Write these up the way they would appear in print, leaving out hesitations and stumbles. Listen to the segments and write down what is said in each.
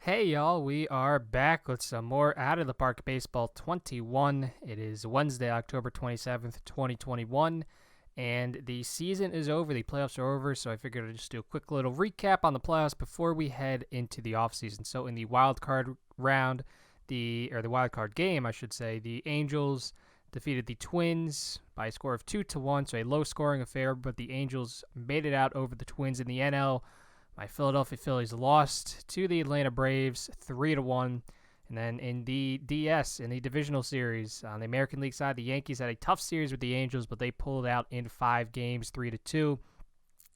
Hey y'all, we are back with some more Out of the Park Baseball 21. It is Wednesday, October 27th, 2021, and the season is over. The playoffs are over, so I figured I'd just do a quick little recap on the playoffs before we head into the offseason. So in the wild card round, the wild card game, I should say, the Angels defeated the Twins by a score of 2-1, so a low scoring affair, but the Angels made it out over the Twins in the NL. My Philadelphia Phillies lost to the Atlanta Braves 3-1. And then in the DS, in the divisional series, on the American League side, the Yankees had a tough series with the Angels, but they pulled out in 5 games, 3-2.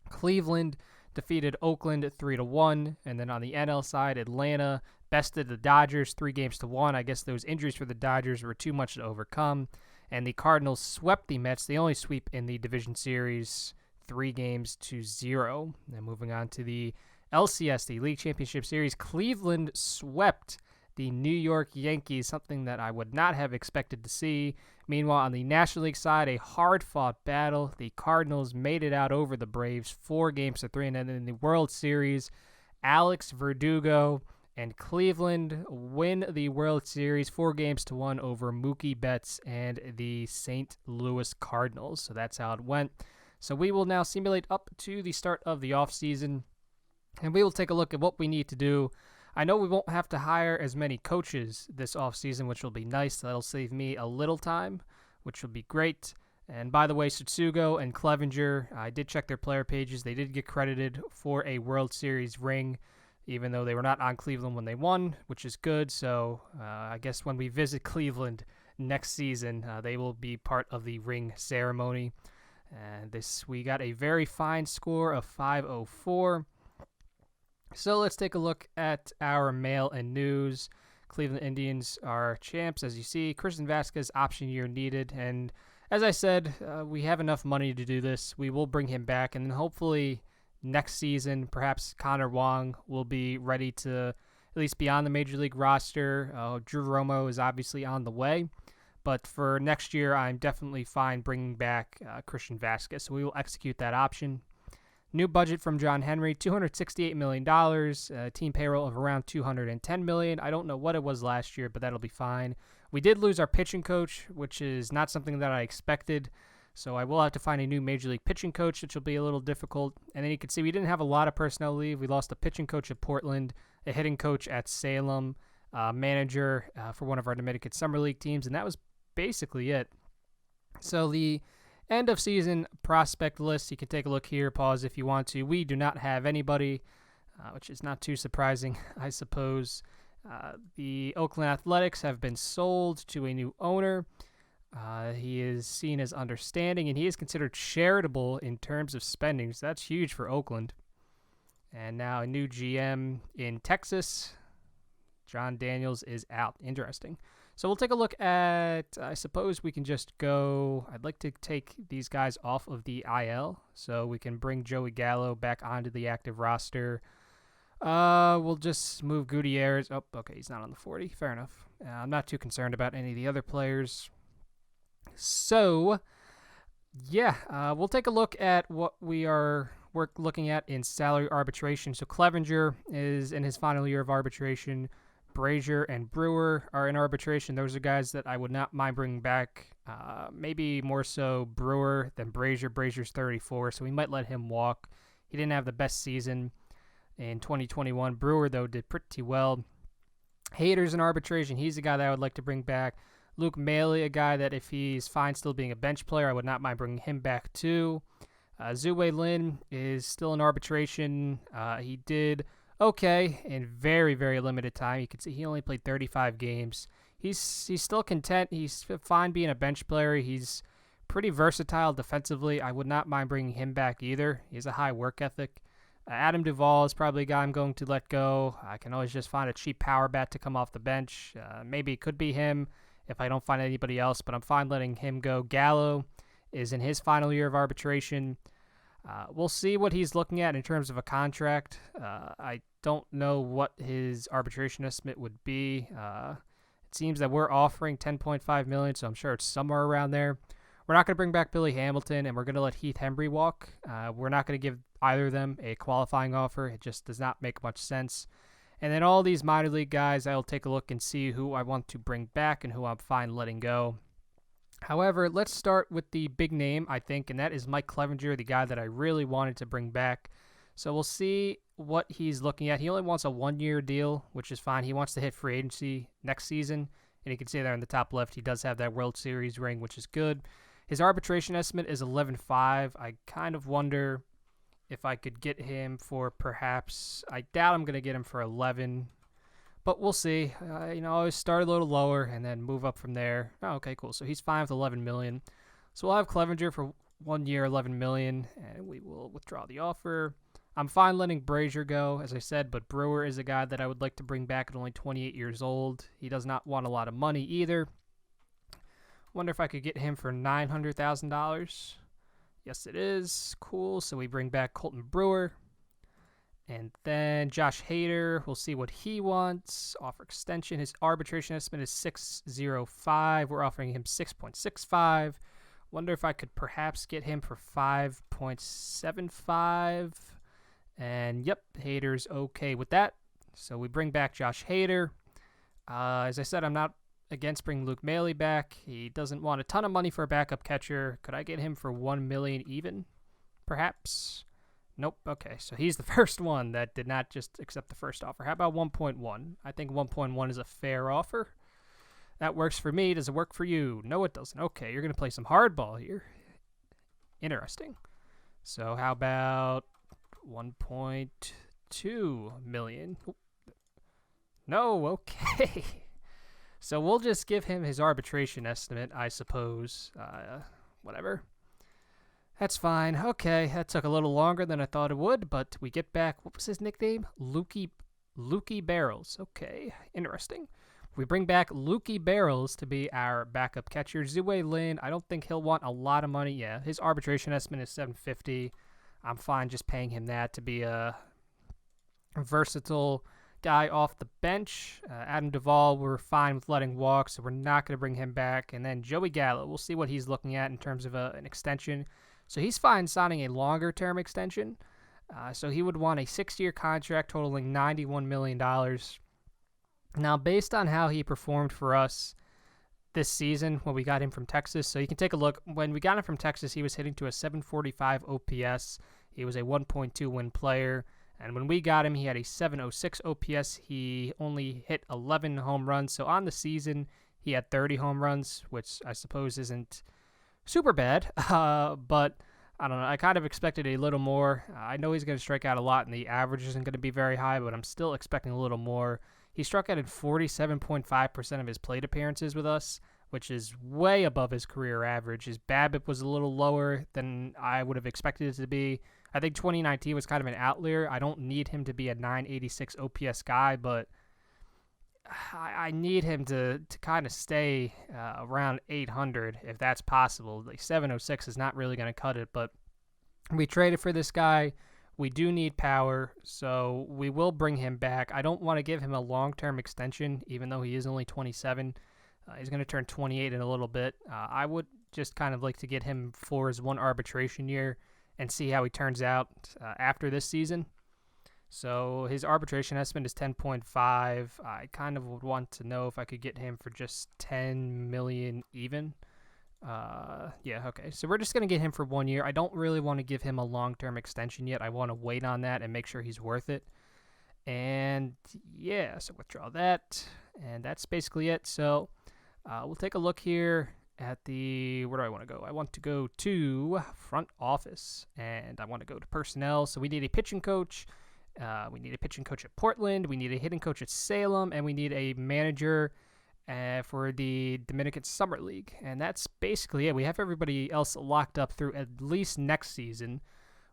Cleveland defeated Oakland 3-1. And then on the NL side, Atlanta bested the Dodgers 3-1. I guess those injuries for the Dodgers were too much to overcome. And the Cardinals swept the Mets, the only sweep in the division series, 3-0. Then moving on to the LCS, the League Championship Series, Cleveland swept the New York Yankees, something that I would not have expected to see. Meanwhile, on the National League side, a hard-fought battle. The Cardinals made it out over the Braves 4-3. And then in the World Series, Alex Verdugo and Cleveland win the World Series 4-1 over Mookie Betts and the St. Louis Cardinals. So that's how it went. So we will now simulate up to the start of the offseason, and we will take a look at what we need to do. I know we won't have to hire as many coaches this offseason, which will be nice. That'll save me a little time, which will be great. And by the way, Tsutsugo and Clevenger, I did check their player pages. They did get credited for a World Series ring, even though they were not on Cleveland when they won, which is good. So I guess when we visit Cleveland next season, they will be part of the ring ceremony. And we got a very fine score of 504. So let's take a look at our mail and news. Cleveland Indians are champs, as you see. Christian Vasquez, option year needed. And as I said, we have enough money to do this. We will bring him back. And then hopefully next season, perhaps Connor Wong will be ready to at least be on the Major League roster. Drew Romo is obviously on the way. But for next year, I'm definitely fine bringing back Christian Vasquez. So we will execute that option. New budget from John Henry, $268 million. Team payroll of around $210 million. I don't know what it was last year, but that'll be fine. We did lose our pitching coach, which is not something that I expected. So I will have to find a new Major League pitching coach, which will be a little difficult. And then you can see we didn't have a lot of personnel leave. We lost a pitching coach at Portland, a hitting coach at Salem, manager for one of our Dominican Summer League teams, and that was basically it. So the end of season prospect list, you can take a look here, pause if you want to. We do not have anybody, which is not too surprising, I suppose. The Oakland Athletics have been sold to a new owner. He is seen as understanding, and he is considered charitable in terms of spending, so that's huge for Oakland. And now a new GM in Texas. John Daniels is out. Interesting. So we'll take a look at, I suppose we can just go, I'd like to take these guys off of the IL so we can bring Joey Gallo back onto the active roster. We'll just move Gutierrez. Oh, okay, he's not on the 40. Fair enough. I'm not too concerned about any of the other players. So, yeah, we'll take a look at what we're looking at in salary arbitration. So Clevenger is in his final year of arbitration. Brazier and Brewer are in arbitration. Those are guys that I would not mind bringing back. Maybe more so Brewer than Brazier. Brazier's 34, so we might let him walk. He didn't have the best season in 2021. Brewer, though, did pretty well. Hader's in arbitration. He's a guy that I would like to bring back. Luke Maley, a guy that if he's fine still being a bench player, I would not mind bringing him back too. Zue Lin is still in arbitration. He did okay in very, very limited time. You can see he only played 35 games. He's still content. He's fine being a bench player. He's pretty versatile defensively. I would not mind bringing him back either. He has a high work ethic. Adam Duvall is probably a guy I'm going to let go. I can always just find a cheap power bat to come off the bench. Maybe it could be him if I don't find anybody else, but I'm fine letting him go. Gallo is in his final year of arbitration. We'll see what he's looking at in terms of a contract. I don't know what his arbitration estimate would be. It seems that we're offering $10.5 million, so I'm sure it's somewhere around there. We're not going to bring back Billy Hamilton, and we're going to let Heath Hembry walk. We're not going to give either of them a qualifying offer. It just does not make much sense. And then all these minor league guys, I'll take a look and see who I want to bring back and who I'm fine letting go. However, let's start with the big name, I think, and that is Mike Clevenger, the guy that I really wanted to bring back. So we'll see what he's looking at. He only wants a 1-year deal, which is fine. He wants to hit free agency next season, and you can see there in the top left, he does have that World Series ring, which is good. His arbitration estimate is 11.5. I kind of wonder if I could get him for perhaps, I doubt I'm going to get him for 11, but we'll see. Always start a little lower and then move up from there. Oh, okay, cool. So he's fine with 11 million. So we'll have Clevenger for 1 year, 11 million, and we will withdraw the offer. I'm fine letting Brazier go, as I said, but Brewer is a guy that I would like to bring back at only 28 years old. He does not want a lot of money either. Wonder if I could get him for $900,000. Yes, it is. Cool. So we bring back Colton Brewer. And then Josh Hader, we'll see what he wants. Offer extension. His arbitration estimate is 6.05. We're offering him 6.65. Wonder if I could perhaps get him for 5.75. And yep, Hader's okay with that. So we bring back Josh Hader. As I said, I'm not against bringing Luke Maile back. He doesn't want a ton of money for a backup catcher. Could I get him for $1 million even? Perhaps. Nope. Okay, so he's the first one that did not just accept the first offer. How about 1.1? I think 1.1 is a fair offer. That works for me. Does it work for you? No, it doesn't. Okay, you're going to play some hardball here. Interesting. So how about 1.2 million? No, okay. So we'll just give him his arbitration estimate, I suppose. Whatever. That's fine. Okay, that took a little longer than I thought it would, but we get back, what was his nickname? Lukey Barrels. Okay, interesting. We bring back Lukey Barrels to be our backup catcher. Zue Lin, I don't think he'll want a lot of money. Yeah, his arbitration estimate is $750. I'm fine just paying him that to be a versatile guy off the bench. Adam Duvall, we're fine with letting walk, so we're not going to bring him back. And then Joey Gallo, we'll see what he's looking at in terms of an extension. So he's fine signing a longer-term extension. So he would want a 6-year contract totaling $91 million. Now, based on how he performed for us this season when we got him from Texas, so you can take a look. When we got him from Texas, he was hitting to a 745 OPS. He was a 1.2 win player. And when we got him, he had a 706 OPS. He only hit 11 home runs. So on the season, he had 30 home runs, which I suppose isn't super bad. But I don't know. I kind of expected a little more. I know he's going to strike out a lot, and the average isn't going to be very high, but I'm still expecting a little more. He struck out in 47.5% of his plate appearances with us, which is way above his career average. His BABIP was a little lower than I would have expected it to be. I think 2019 was kind of an outlier. I don't need him to be a 986 OPS guy, but I need him to kind of stay around 800 if that's possible. Like 706 is not really going to cut it, but we traded for this guy. We do need power, so we will bring him back. I don't want to give him a long-term extension, even though he is only 27. He's going to turn 28 in a little bit. I would just kind of like to get him for his one arbitration year and see how he turns out after this season. So his arbitration estimate is 10.5. I kind of would want to know if I could get him for just 10 million even. Yeah, okay. So we're just going to get him for 1 year. I don't really want to give him a long-term extension yet. I want to wait on that and make sure he's worth it. And yeah, so withdraw that. And that's basically it. So we'll take a look here at where do I want to go? I want to go to front office, and I want to go to personnel. So we need a pitching coach. We need a pitching coach at Portland. We need a hitting coach at Salem, and we need a manager for the Dominican Summer League. And that's basically it. We have everybody else locked up through at least next season,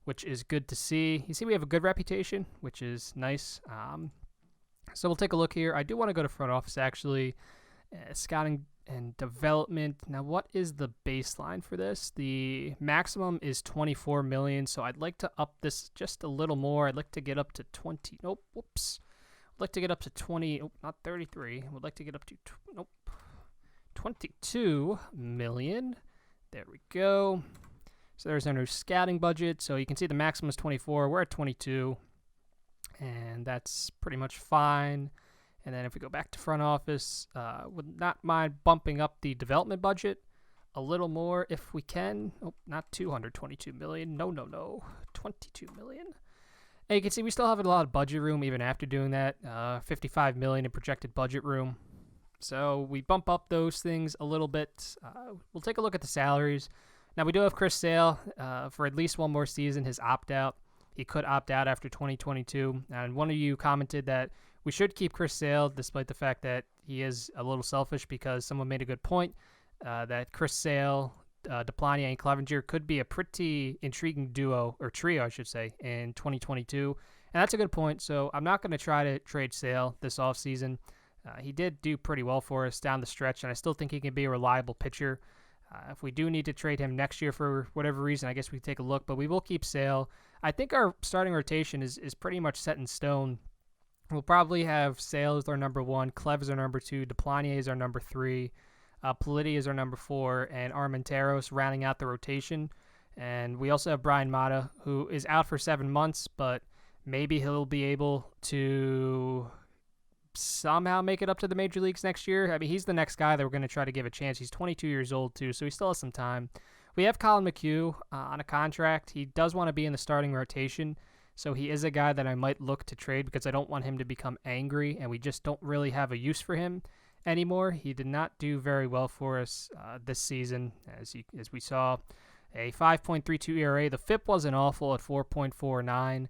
which is good to see. You see, we have a good reputation, which is nice. So we'll take a look here. I do want to go to front office, actually. Scouting and development. Now, what is the baseline for this? The maximum is 24 million, so I'd like to up this just a little more. I'd like to get up to 20. Nope, whoops. I'd like to get up to 20. Oh, not 33. I would like to get up to 22 million. There we go. So there's our new scouting budget. So you can see the maximum is 24. We're at 22. and that's pretty much fine. And then if we go back to front office, would not mind bumping up the development budget a little more if we can. Oh, not 222 million. No, 22 million. And you can see we still have a lot of budget room even after doing that. 55 million in projected budget room. So we bump up those things a little bit. We'll take a look at the salaries. Now we do have Chris Sale for at least one more season. His opt-out. He could opt out after 2022. And one of you commented that we should keep Chris Sale despite the fact that he is a little selfish, because someone made a good point that Chris Sale, Deplantier, and Clevenger could be a pretty intriguing duo, or trio, I should say, in 2022. And that's a good point. So I'm not going to try to trade Sale this offseason. He did do pretty well for us down the stretch, and I still think he can be a reliable pitcher. If we do need to trade him next year for whatever reason, I guess we take a look, but we will keep Sale. I think our starting rotation is pretty much set in stone. We'll probably have Sale as our number 1, Clev as our number 2, Deplantier is our number 3, Politi is our number 4, and Armenteros rounding out the rotation. And we also have Brian Mata, who is out for 7 months, but maybe he'll be able to somehow make it up to the major leagues next year. I mean, he's the next guy that we're going to try to give a chance. He's 22 years old, too, so he still has some time. We have Colin McHugh on a contract. He does want to be in the starting rotation, so he is a guy that I might look to trade because I don't want him to become angry, and we just don't really have a use for him anymore. He did not do very well for us this season, as we saw. A 5.32 ERA. The FIP wasn't awful at 4.49.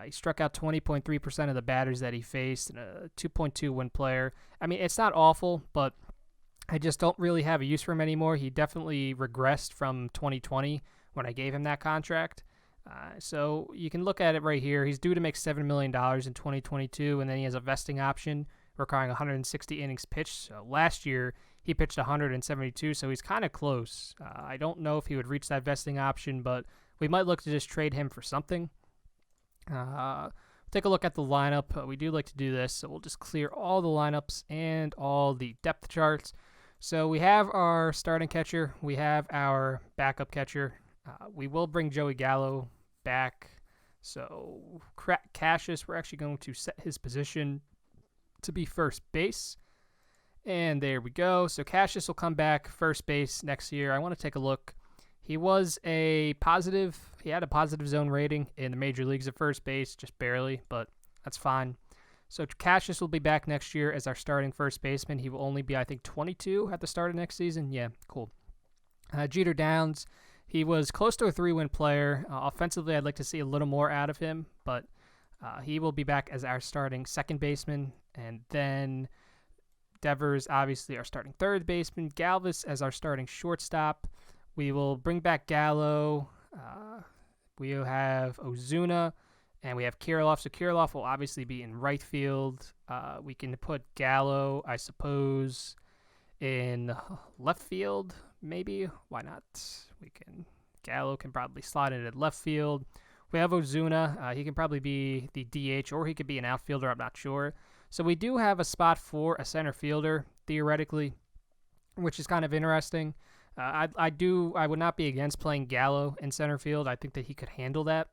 He struck out 20.3% of the batters that he faced, and a 2.2 win player. I mean, it's not awful, but I just don't really have a use for him anymore. He definitely regressed from 2020 when I gave him that contract. So you can look at it right here. He's due to make $7 million in 2022, and then he has a vesting option requiring 160 innings pitched. So last year, he pitched 172, so he's kind of close. I don't know if he would reach that vesting option, but we might look to just trade him for something. Take a look at the lineup. We do like to do this, so we'll just clear all the lineups and all the depth charts. So we have our starting catcher. We have our backup catcher. We will bring Joey Gallo back. So Cassius, we're actually going to set his position to be first base. And there we go. So Cassius will come back first base next year. I want to take a look. He had a positive zone rating in the major leagues at first base, just barely, but that's fine. So Cassius will be back next year as our starting first baseman. He will only be, I think, 22 at the start of next season. Yeah, cool. Jeter Downs, he was close to a 3-win player. Offensively, I'd like to see a little more out of him, but he will be back as our starting second baseman. And then Devers, obviously, our starting third baseman. Galvis as our starting shortstop. We will bring back Gallo. We will have Ozuna, and we have Kirilloff. So Kirilloff will obviously be in right field. We can put Gallo, I suppose, in left field, maybe. Why not? Gallo can probably slot in at left field. We have Ozuna. He can probably be the DH, or he could be an outfielder. I'm not sure. So we do have a spot for a center fielder, theoretically, which is kind of interesting. I would not be against playing Gallo in center field. I think that he could handle that.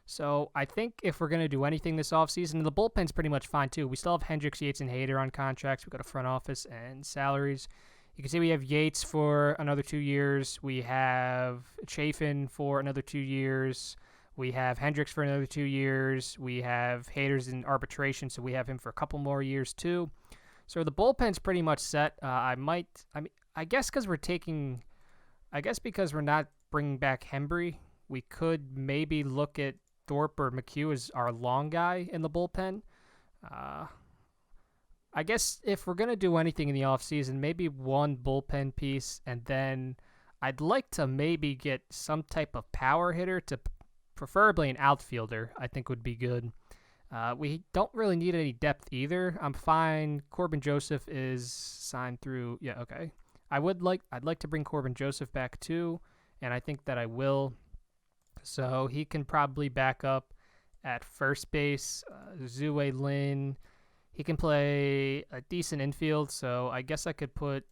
So I think if we're going to do anything this offseason, the bullpen's pretty much fine too. We still have Hendricks, Yates, and Hader on contracts. We've got a front office and salaries. You can see we have Yates for another 2 years. We have Chafin for another 2 years. We have Hendricks for another 2 years. We have Hader's in arbitration, so we have him for a couple more years too. So the bullpen's pretty much set. I guess because we're not bringing back Hembree, we could maybe look at Thorpe or McHugh as our long guy in the bullpen. I guess if we're going to do anything in the offseason, maybe one bullpen piece, and then I'd like to maybe get some type of power hitter, to preferably an outfielder, I think would be good. We don't really need any depth either. I'm fine. Corbin Joseph is signed through. Yeah, okay. I'd like to bring Corbin Joseph back too, and I think that I will. So he can probably back up at first base. Zue Lin, he can play a decent infield, so I guess I could put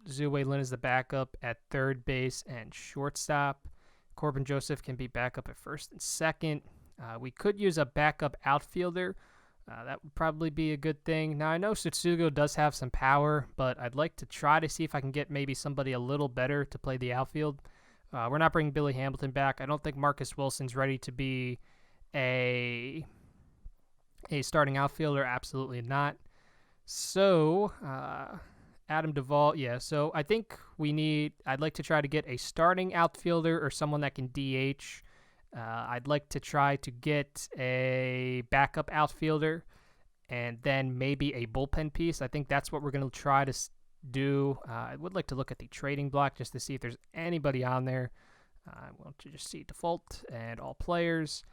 Zue Lin as the backup at third base and shortstop. Corbin Joseph can be backup at first and second. We could use a backup outfielder. That would probably be a good thing. Now, I know Tsutsugo does have some power, but I'd like to try to see if I can get maybe somebody a little better to play the outfield. We're not bringing Billy Hamilton back. I don't think Marcus Wilson's ready to be a starting outfielder. Absolutely not. So, Adam Duvall, yeah. So I think I'd like to try to get a starting outfielder or someone that can DH. I'd like to try to get a backup outfielder and then maybe a bullpen piece. I think that's what we're going to try to do. I would like to look at the trading block just to see if there's anybody on there. I want to just see default and all players.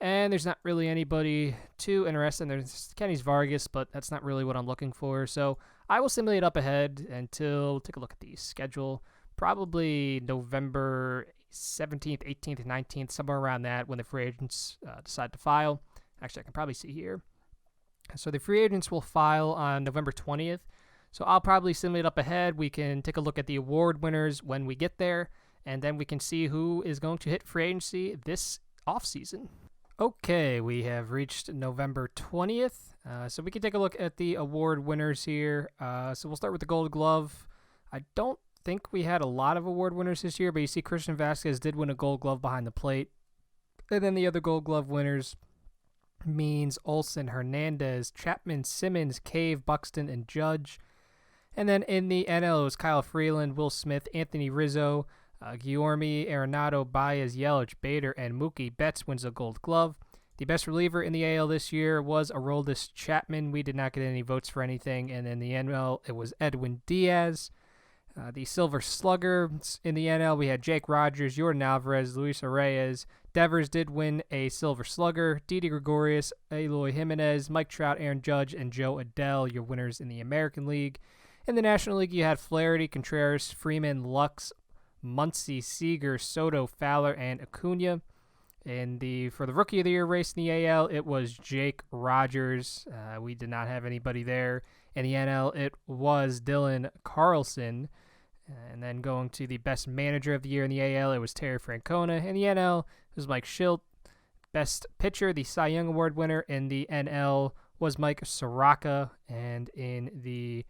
And there's not really anybody too interesting. There's Kenny Vargas, but that's not really what I'm looking for. So I will simulate up ahead until, take a look at the schedule, probably November 17th, 18th, 19th, somewhere around that when the free agents decide to file. Actually, I can probably see here. So the free agents will file on November 20th. So I'll probably simulate up ahead. We can take a look at the award winners when we get there, and then we can see who is going to hit free agency this offseason. Okay, we have reached November 20th, so we can take a look at the award winners here. So we'll start with the Gold Glove. I don't think we had a lot of award winners this year, but you see Christian Vasquez did win a Gold Glove behind the plate. And then the other Gold Glove winners means Olsen, Hernandez, Chapman, Simmons, Cave, Buxton, and Judge. And then in the NL, it was Kyle Freeland, Will Smith, Anthony Rizzo, Guillermo, Arenado, Baez, Yelich, Bader, and Mookie Betts wins a Gold Glove. The best reliever in the AL this year was Aroldis Chapman. We did not get any votes for anything. And in the NL, it was Edwin Diaz. The Silver Slugger in the NL, we had Jake Rogers, Jordan Alvarez, Luis Reyes. Devers did win a Silver Slugger. Didi Gregorius, Eloy Jimenez, Mike Trout, Aaron Judge, and Joe Adele, your winners in the American League. In the National League, you had Flaherty, Contreras, Freeman, Lux, Muncy, Seager, Soto, Fowler, and Acuna. For the Rookie of the Year race in the AL, it was Jake Rogers. We did not have anybody there. In the NL, it was Dylan Carlson. And then going to the Best Manager of the Year in the AL, it was Terry Francona. In the NL, it was Mike Schilt. Best Pitcher, the Cy Young Award winner in the NL was Mike Soroka. And in the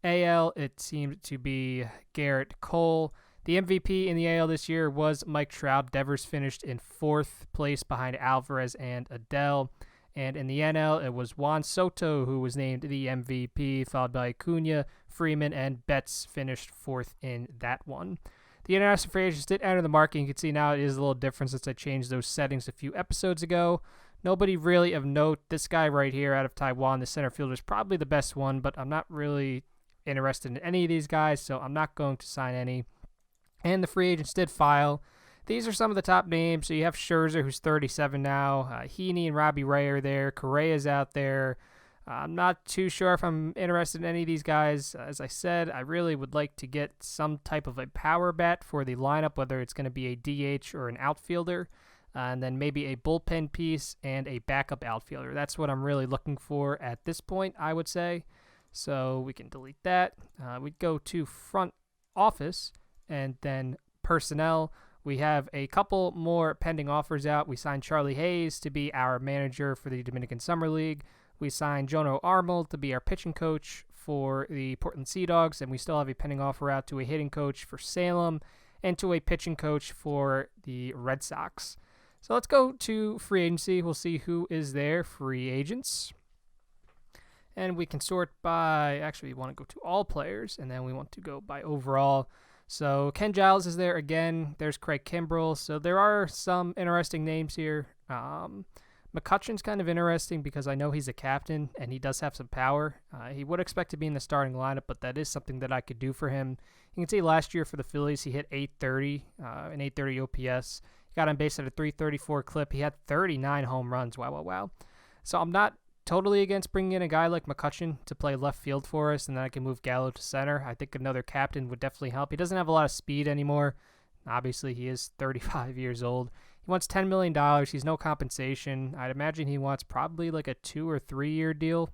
AL, it seemed to be Garrett Cole. The MVP in the AL this year was Mike Trout. Devers finished in 4th place behind Alvarez and Adele. And in the NL, it was Juan Soto who was named the MVP, followed by Acuna, Freeman, and Betts finished 4th in that one. The international free agents did enter the market. You can see now it is a little different since I changed those settings a few episodes ago. Nobody really of note. This guy right here out of Taiwan, the center fielder, is probably the best one, but I'm not really interested in any of these guys, so I'm not going to sign any. And the free agents did file. These are some of the top names. So you have Scherzer, who's 37 now. Heaney and Robbie Ray are there. Correa's out there. I'm not too sure if I'm interested in any of these guys. As I said, I really would like to get some type of a power bat for the lineup, whether it's going to be a DH or an outfielder, and then maybe a bullpen piece and a backup outfielder. That's what I'm really looking for at this point, I would say. So we can delete that. We'd go to front office and then personnel. We have a couple more pending offers out. We signed Charlie Hayes to be our manager for the Dominican Summer League. We signed Jono Armold to be our pitching coach for the Portland Sea Dogs, and we still have a pending offer out to a hitting coach for Salem and to a pitching coach for the Red Sox. So let's go to free agency. We'll see who is there. Free agents. And we can sort by, actually we want to go to all players, and then we want to go by overall. So Ken Giles is there again. There's Craig Kimbrell. So there are some interesting names here. McCutcheon's kind of interesting because I know he's a captain and he does have some power. He would expect to be in the starting lineup, but that is something that I could do for him. You can see last year for the Phillies, he hit 830, an 830 OPS. He got on base at a 334 clip. He had 39 home runs. Wow. So I'm not totally against bringing in a guy like McCutcheon to play left field for us, and then I can move Gallo to center. I think another captain would definitely help. He doesn't have a lot of speed anymore. Obviously, he is 35 years old. He wants $10 million. He's no compensation. I'd imagine he wants probably like a 2 or 3 year deal.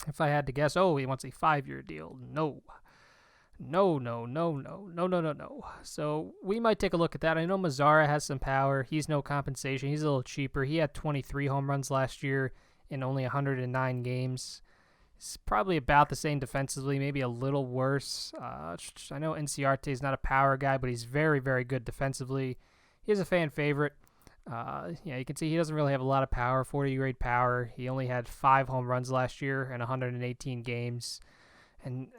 If I had to guess, he wants a 5-year deal. No, No, no, no, no, no, no, no, no. So we might take a look at that. I know Mazzara has some power. He's no compensation. He's a little cheaper. He had 23 home runs last year in only 109 games. He's probably about the same defensively, maybe a little worse. I know Inciarte is not a power guy, but he's very, very good defensively. He's a fan favorite. You can see he doesn't really have a lot of power, 40 grade power. He only had 5 home runs last year in 118 games. And,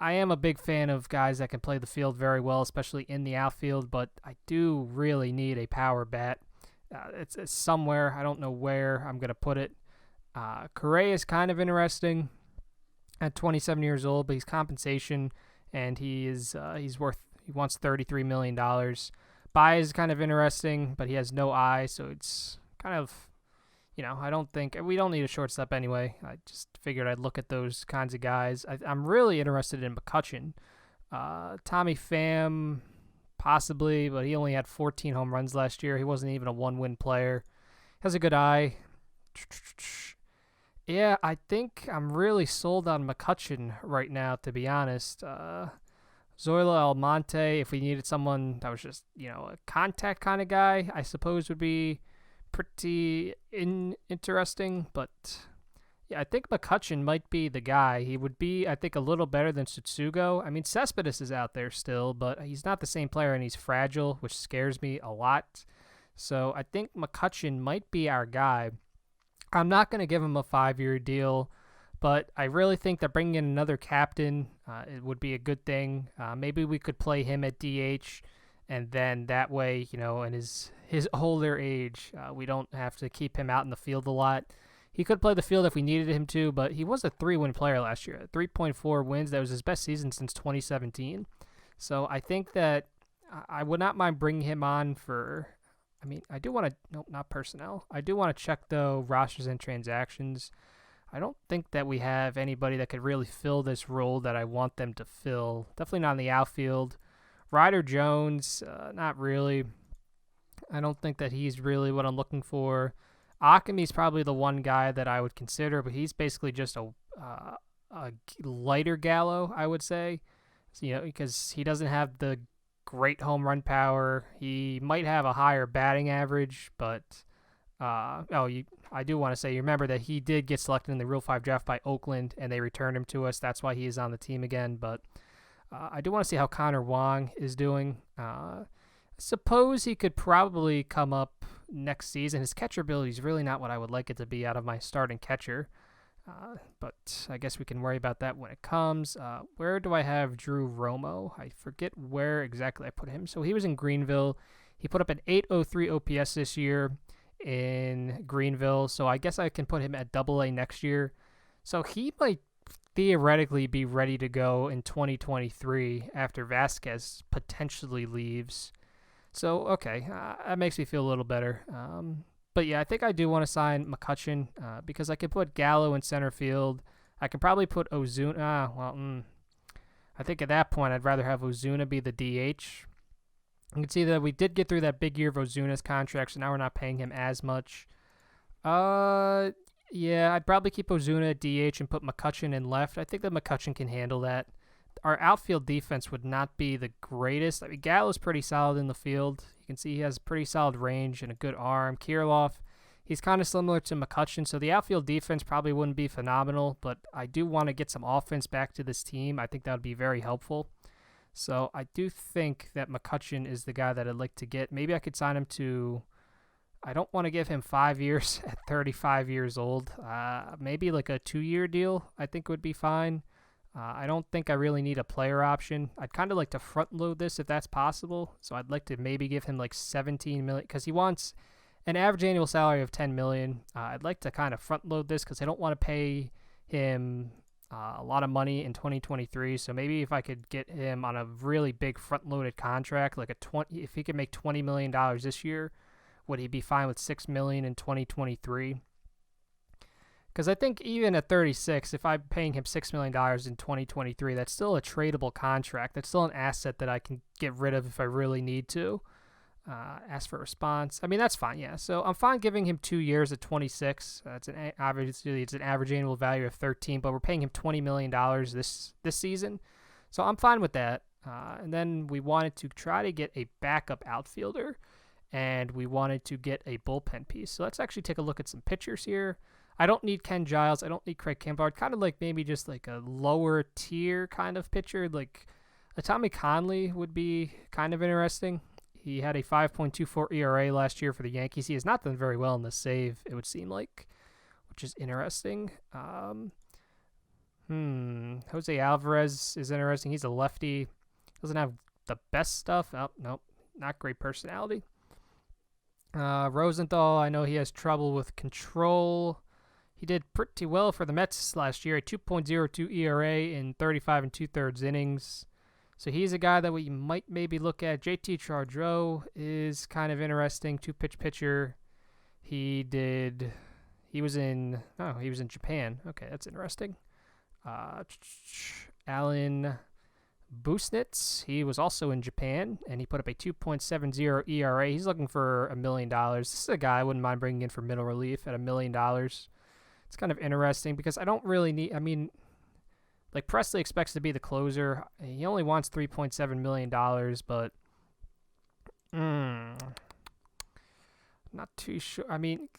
I am a big fan of guys that can play the field very well, especially in the outfield, but I do really need a power bat. It's somewhere. I don't know where I'm going to put it. Correa is kind of interesting at 27 years old, but he's compensation, and he wants $33 million. Baez is kind of interesting, but he has no eye, so it's kind of, I don't think we don't need a shortstop anyway. I just figured I'd look at those kinds of guys. I'm really interested in McCutchen. Tommy Pham, possibly, but he only had 14 home runs last year. He wasn't even a one-win player. Has a good eye. Yeah, I think I'm really sold on McCutchen right now, to be honest. Zoila Almonte, if we needed someone that was just, a contact kind of guy, I suppose would be pretty interesting. But, yeah, I think McCutchen might be the guy. He would be, I think, a little better than Tsutsugo. I mean, Cespedes is out there still, but he's not the same player, and he's fragile, which scares me a lot. So I think McCutchen might be our guy. I'm not going to give him a 5-year deal, but I really think that bringing in another captain, it would be a good thing. Maybe we could play him at DH, and then that way, in his older age, we don't have to keep him out in the field a lot. He could play the field if we needed him to, but he was a 3-win player last year. 3.4 wins. That was his best season since 2017. So I think that I would not mind bringing him on for... I do want to, nope, not personnel. I do want to check, though, rosters and transactions. I don't think that we have anybody that could really fill this role that I want them to fill. Definitely not in the outfield. Ryder Jones, not really. I don't think that he's really what I'm looking for. Akami's probably the one guy that I would consider, but he's basically just a lighter Gallo, I would say. So, because he doesn't have the great home run power. He might have a higher batting average, but I do want to say, you remember that he did get selected in the Rule 5 draft by Oakland, and they returned him to us. That's why he is on the team again. But I do want to see how Connor Wong is doing. Suppose he could probably come up next season. His catcher ability is really not what I would like it to be out of my starting catcher. But I guess we can worry about that when it comes. Where do I have Drew Romo? I forget where exactly I put him. So he was in Greenville. He put up an 803 OPS this year in Greenville. So I guess I can put him at AA next year. So he might theoretically be ready to go in 2023 after Vasquez potentially leaves. So, okay, that makes me feel a little better. But yeah, I think I do want to sign McCutchen because I could put Gallo in center field. I could probably put Ozuna. I think at that point I'd rather have Ozuna be the DH. You can see that we did get through that big year of Ozuna's contract, so now we're not paying him as much. Yeah, I'd probably keep Ozuna at DH and put McCutchen in left. I think that McCutchen can handle that. Our outfield defense would not be the greatest. Gallo's pretty solid in the field. You can see he has pretty solid range and a good arm. Kirilloff, he's kind of similar to McCutchen, so the outfield defense probably wouldn't be phenomenal, but I do want to get some offense back to this team. I think that would be very helpful. So I do think that McCutchen is the guy that I'd like to get. Maybe I could sign him to... I don't want to give him 5 years at 35 years old. Maybe like a 2-year deal I think would be fine. I don't think I really need a player option. I'd kind of like to front load this if that's possible. So I'd like to maybe give him like $17 million because he wants an average annual salary of $10 million. I'd like to kind of front load this because I don't want to pay him a lot of money in 2023. So maybe if I could get him on a really big front loaded contract, like if he could make $20 million this year, would he be fine with $6 million in 2023? Because I think even at 36, if I'm paying him $6 million in 2023, that's still a tradable contract. That's still an asset that I can get rid of if I really need to. Ask for a response. I mean, that's fine, yeah. So I'm fine giving him 2 years at 26. It's an average annual value of 13, but we're paying him $20 million this season. So I'm fine with that. And then we wanted to try to get a backup outfielder, and we wanted to get a bullpen piece. So let's actually take a look at some pitchers here. I don't need Ken Giles. I don't need Craig Kimbrell. Kind of like maybe just like a lower tier kind of pitcher. Like a Tommy Conley would be kind of interesting. He had a 5.24 ERA last year for the Yankees. He has not done very well in the save, it would seem like, which is interesting. Jose Alvarez is interesting. He's a lefty. Doesn't have the best stuff. Oh, nope, not great personality. Rosenthal, I know he has trouble with control. He did pretty well for the Mets last year, a 2.02 ERA in 35 and 2/3 innings. So he's a guy that we might maybe look at. JT Chardreau is kind of interesting, 2-pitch pitcher. He was in Japan. Okay, that's interesting. Alan Busnitz, he was also in Japan, and he put up a 2.70 ERA. He's looking for $1 million. This is a guy I wouldn't mind bringing in for middle relief at $1 million. It's kind of interesting because I don't really need, like Presley expects to be the closer. He only wants $3.7 million, but not too sure.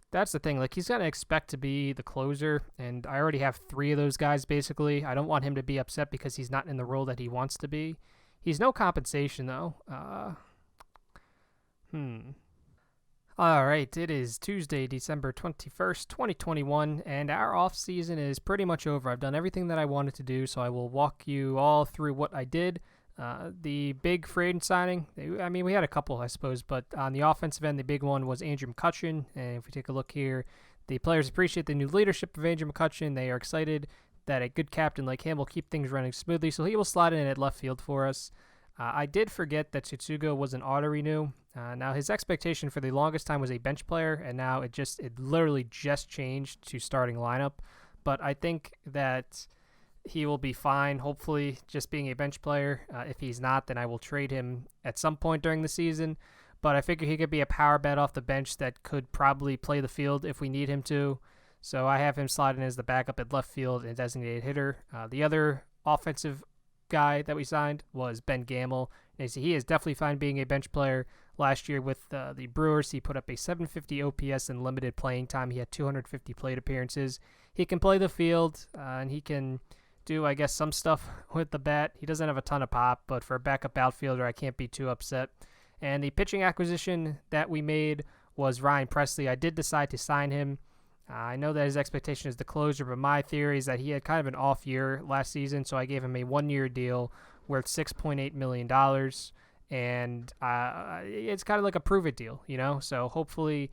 That's the thing. Like, he's going to expect to be the closer, and I already have 3 of those guys, basically. I don't want him to be upset because he's not in the role that he wants to be. He's no compensation, though. All right, it is Tuesday, December 21st, 2021, and our off-season is pretty much over. I've done everything that I wanted to do, so I will walk you all through what I did. The big free agent signing, we had a couple, I suppose, but on the offensive end, the big one was Andrew McCutchen. And if we take a look here, the players appreciate the new leadership of Andrew McCutchen. They are excited that a good captain like him will keep things running smoothly, so he will slide in at left field for us. I did forget that Tsutsugo was an auto-renew. Now, his expectation for the longest time was a bench player, and now it literally just changed to starting lineup. But I think that he will be fine, hopefully, just being a bench player. If he's not, then I will trade him at some point during the season. But I figure he could be a power bat off the bench that could probably play the field if we need him to. So I have him sliding as the backup at left field and designated hitter. The other offensive guy that we signed was Ben Gamel. And he is definitely fine being a bench player. Last year with the Brewers, he put up a 750 OPS in limited playing time. He had 250 plate appearances. He can play the field, and he can do, I guess, some stuff with the bat. He doesn't have a ton of pop, but for a backup outfielder, I can't be too upset. And the pitching acquisition that we made was Ryan Presley. I did decide to sign him. I know that his expectation is the closer, but my theory is that he had kind of an off year last season, so I gave him a 1-year deal worth $6.8 million. And it's kind of like a prove-it deal, So hopefully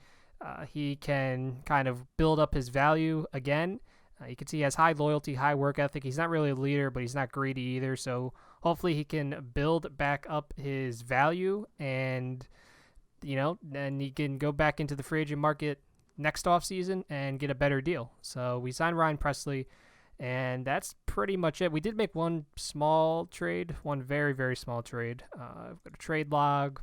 he can kind of build up his value again. You can see he has high loyalty, high work ethic. He's not really a leader, but he's not greedy either. So hopefully he can build back up his value, and then he can go back into the free agent market next offseason and get a better deal. So we signed Ryan Presley. And that's pretty much it. We did make one small trade, one very, very small trade. I've got a trade log.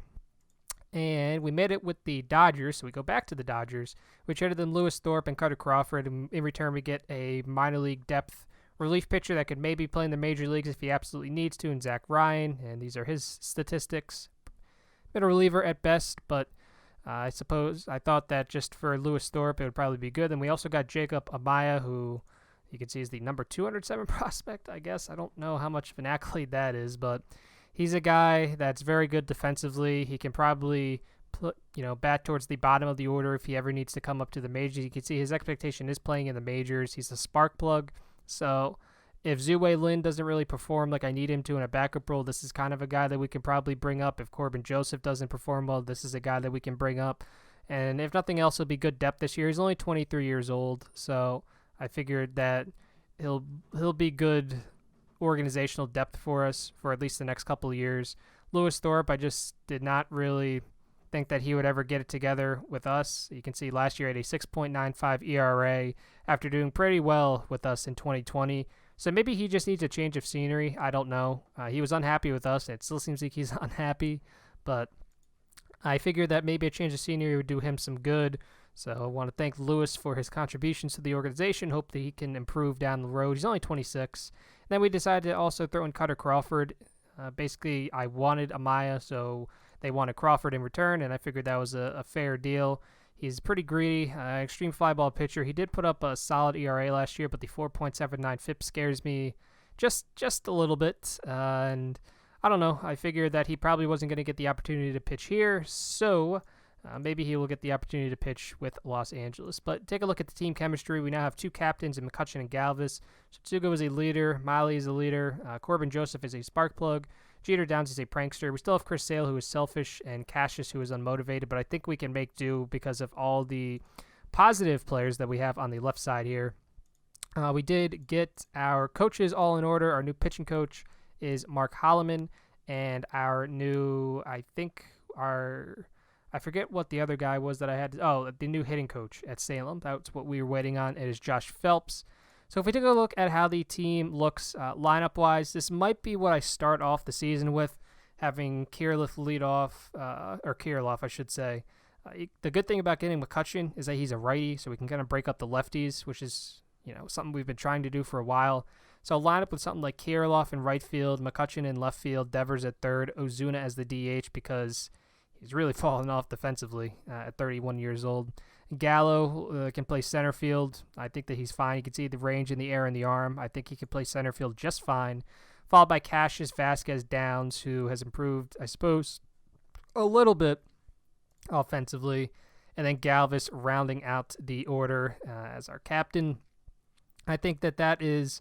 And we made it with the Dodgers. So we go back to the Dodgers. We traded them Lewis Thorpe and Carter Crawford. And in return, we get a minor league depth relief pitcher that could maybe play in the major leagues if he absolutely needs to, and Zach Ryan. And these are his statistics. Middle reliever at best, but I suppose I thought that just for Lewis Thorpe, it would probably be good. And we also got Jacob Amaya, who you can see is the number 207 prospect, I guess. I don't know how much of an accolade that is, but he's a guy that's very good defensively. He can probably bat towards the bottom of the order if he ever needs to come up to the majors. You can see his expectation is playing in the majors. He's a spark plug. So if Zue Lin doesn't really perform like I need him to in a backup role, this is kind of a guy that we can probably bring up. If Corbin Joseph doesn't perform well, this is a guy that we can bring up. And if nothing else, he'll be good depth this year. He's only 23 years old, so I figured that he'll be good organizational depth for us for at least the next couple of years. Lewis Thorpe, I just did not really think that he would ever get it together with us. You can see last year at a 6.95 ERA after doing pretty well with us in 2020. So maybe he just needs a change of scenery. I don't know. He was unhappy with us. It still seems like he's unhappy, but I figured that maybe a change of scenery would do him some good. So I want to thank Lewis for his contributions to the organization. Hope that he can improve down the road. He's only 26. Then we decided to also throw in Cutter Crawford. Basically, I wanted Amaya, so they wanted Crawford in return, and I figured that was a fair deal. He's pretty greedy, extreme fly ball pitcher. He did put up a solid ERA last year, but the 4.79 FIP scares me just a little bit. And I don't know. I figured that he probably wasn't going to get the opportunity to pitch here, so maybe he will get the opportunity to pitch with Los Angeles. But take a look at the team chemistry. We now have two captains in McCutchen and Galvis. Tsugo is a leader. Miley is a leader. Corbin Joseph is a spark plug. Jeter Downs is a prankster. We still have Chris Sale, who is selfish, and Cassius, who is unmotivated, but I think we can make do because of all the positive players that we have on the left side here. We did get our coaches all in order. Our new pitching coach is Mark Holloman, and our new, I forget what the other guy was that I had. The new hitting coach at Salem. That's what we were waiting on. It is Josh Phelps. So if we take a look at how the team looks lineup-wise, this might be what I start off the season with, having Kirilloff lead off, or Kirilloff, I should say. The good thing about getting McCutchen is that he's a righty, so we can kind of break up the lefties, which is something we've been trying to do for a while. So I'll line up with something like Kirilloff in right field, McCutchen in left field, Devers at third, Ozuna as the DH because he's really fallen off defensively at 31 years old. Gallo can play center field. I think that he's fine. You can see the range in the air and the arm. I think he can play center field just fine. Followed by Cassius, Vasquez, Downs, who has improved, I suppose, a little bit offensively. And then Galvis rounding out the order as our captain. I think that is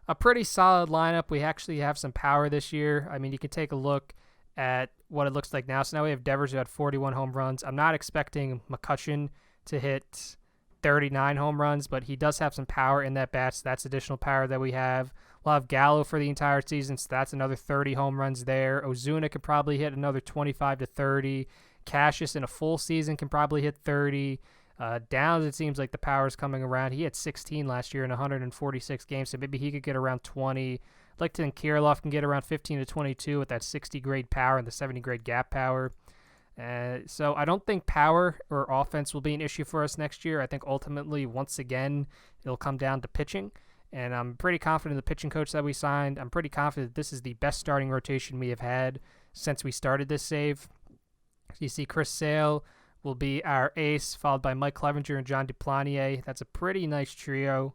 a pretty solid lineup. We actually have some power this year. I mean, you can take a look at what it looks like now. So now we have Devers, who had 41 home runs. I'm not expecting McCutchen to hit 39 home runs, but he does have some power in that bat, so that's additional power that we have. We'll have Gallo for the entire season, so that's another 30 home runs there. Ozuna could probably hit another 25 to 30. Cassius in a full season can probably hit 30. Downs, it seems like the power is coming around. He had 16 last year in 146 games, so maybe he could get around 20. I'd like to think Kirilloff can get around 15 to 22 with that 60 grade power and the 70 grade gap power. So I don't think power or offense will be an issue for us next year. I think ultimately, once again, it'll come down to pitching. And I'm pretty confident in the pitching coach that we signed. I'm pretty confident this is the best starting rotation we have had since we started this save. You see Chris Sale will be our ace, followed by Mike Clevenger and John Duplantier. That's a pretty nice trio.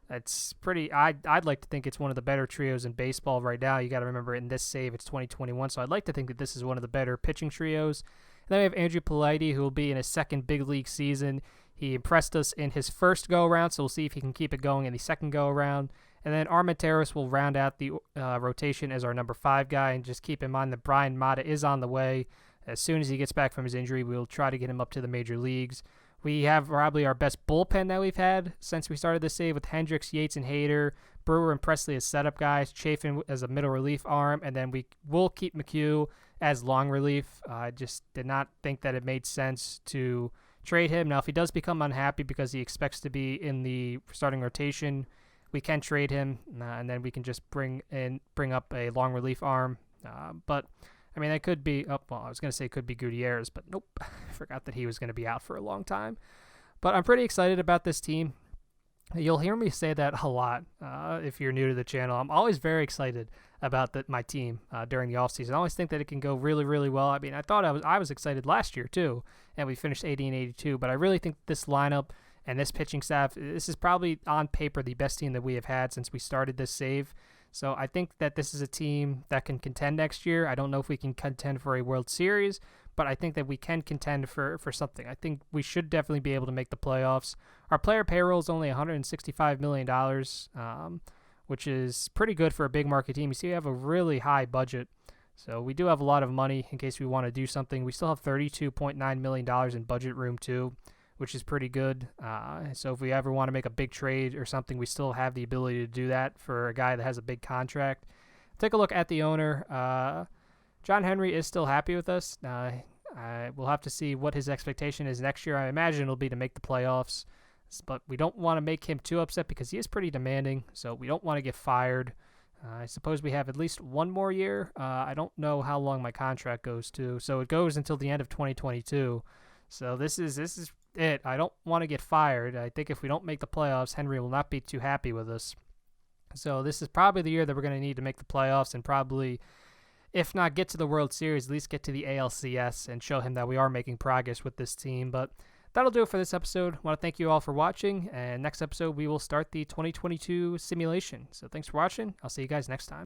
It's pretty. I'd like to think it's one of the better trios in baseball right now. You got to remember, in this save, it's 2021, so I'd like to think that this is one of the better pitching trios. And then we have Andrew Politi, who will be in his second big league season. He impressed us in his first go-around, so we'll see if he can keep it going in the second go-around. And then Armenteros will round out the rotation as our number 5 guy. And just keep in mind that Brian Mata is on the way. As soon as he gets back from his injury, we'll try to get him up to the major leagues. We have probably our best bullpen that we've had since we started this save, with Hendricks, Yates, and Hader, Brewer and Presley as setup guys, Chafin as a middle relief arm, and then we will keep McHugh as long relief. I just did not think that it made sense to trade him. Now, if he does become unhappy because he expects to be in the starting rotation, we can trade him, and then we can just bring up a long relief arm. But I mean, that could be, I was going to say it could be Gutierrez, but nope. I forgot that he was going to be out for a long time. But I'm pretty excited about this team. You'll hear me say that a lot if you're new to the channel. I'm always very excited about my team during the offseason. I always think that it can go really, really well. I mean, I was excited last year too, and we finished 80 and 82. But I really think this lineup and this pitching staff, this is probably on paper the best team that we have had since we started this save. So I think that this is a team that can contend next year. I don't know if we can contend for a World Series, but I think that we can contend for something. I think we should definitely be able to make the playoffs. Our player payroll is only $165 million, which is pretty good for a big market team. You see, we have a really high budget, so we do have a lot of money in case we want to do something. We still have $32.9 million in budget room too, which is pretty good. So if we ever want to make a big trade or something, we still have the ability to do that for a guy that has a big contract. Take a look at the owner. John Henry is still happy with us. We'll have to see what his expectation is next year. I imagine it'll be to make the playoffs, but we don't want to make him too upset because he is pretty demanding, so we don't want to get fired. I suppose we have at least one more year. I don't know how long my contract goes to, so it goes until the end of 2022. So this is it. I don't want to get fired. I think if we don't make the playoffs, Henry will not be too happy with us. So this is probably the year that we're going to need to make the playoffs and probably, if not get to the World Series, at least get to the ALCS and show him that we are making progress with this team. But that'll do it for this episode. I want to thank you all for watching, and next episode we will start the 2022 simulation. So thanks for watching. I'll see you guys next time.